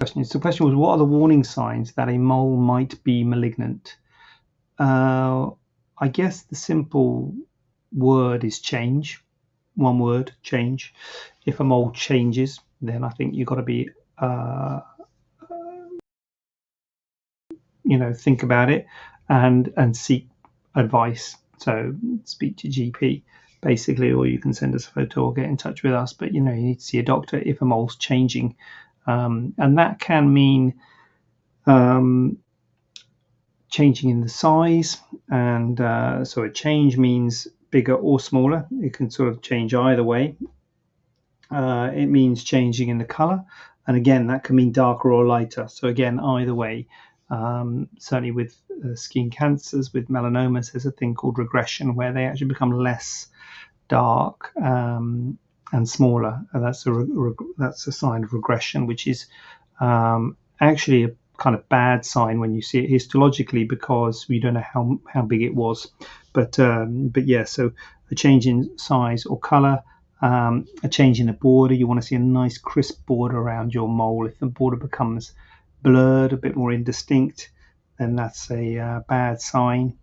question. So the question was, what are the warning signs that a mole might be malignant? I guess the simple word is change. One word, change. If a mole changes, then I think you've got to be, think about it and seek advice. So speak to GP basically, or you can send us a photo or get in touch with us. But you need to see a doctor if a mole's changing, and that can mean changing in the size. And so a change means bigger or smaller. It can sort of change either way. It means changing in the color, and again that can mean darker or lighter. So again, either way. Certainly with skin cancers, with melanomas, there's a thing called regression where they actually become less dark and smaller. And that's a sign of regression, which is actually a kind of bad sign when you see it histologically, because we don't know how big it was. But yeah, so a change in size or color. A change in the border. You want to see a nice crisp border around your mole. If the border becomes blurred, a bit more indistinct, then that's a bad sign.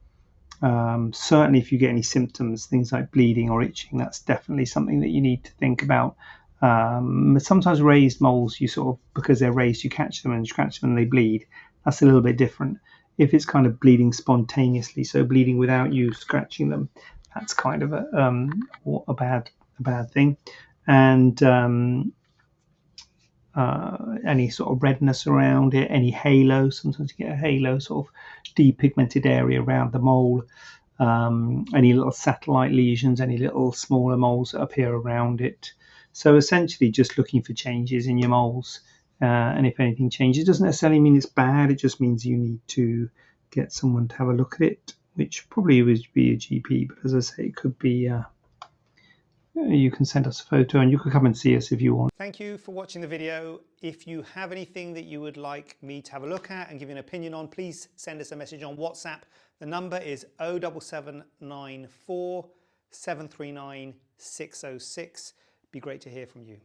Certainly if you get any symptoms, things like bleeding or itching, that's definitely something that you need to think about. But sometimes raised moles, you sort of, because they're raised, you catch them and they bleed. That's a little bit different. If it's kind of bleeding spontaneously, so bleeding without you scratching them, that's kind of a bad thing. And any sort of redness around it, any halo. Sometimes you get a halo, sort of depigmented area around the mole. Any little satellite lesions, any little smaller moles that appear around it. So essentially just looking for changes in your moles. And if anything changes, it doesn't necessarily mean it's bad. It just means you need to get someone to have a look at it, which probably would be a GP. But as I say, it could be... you can send us a photo and you can come and see us if you want. Thank you for watching the video. If you have anything that you would like me to have a look at and give you an opinion on, please send us a message on WhatsApp. The number is 07794 739 606. Be great to hear from you.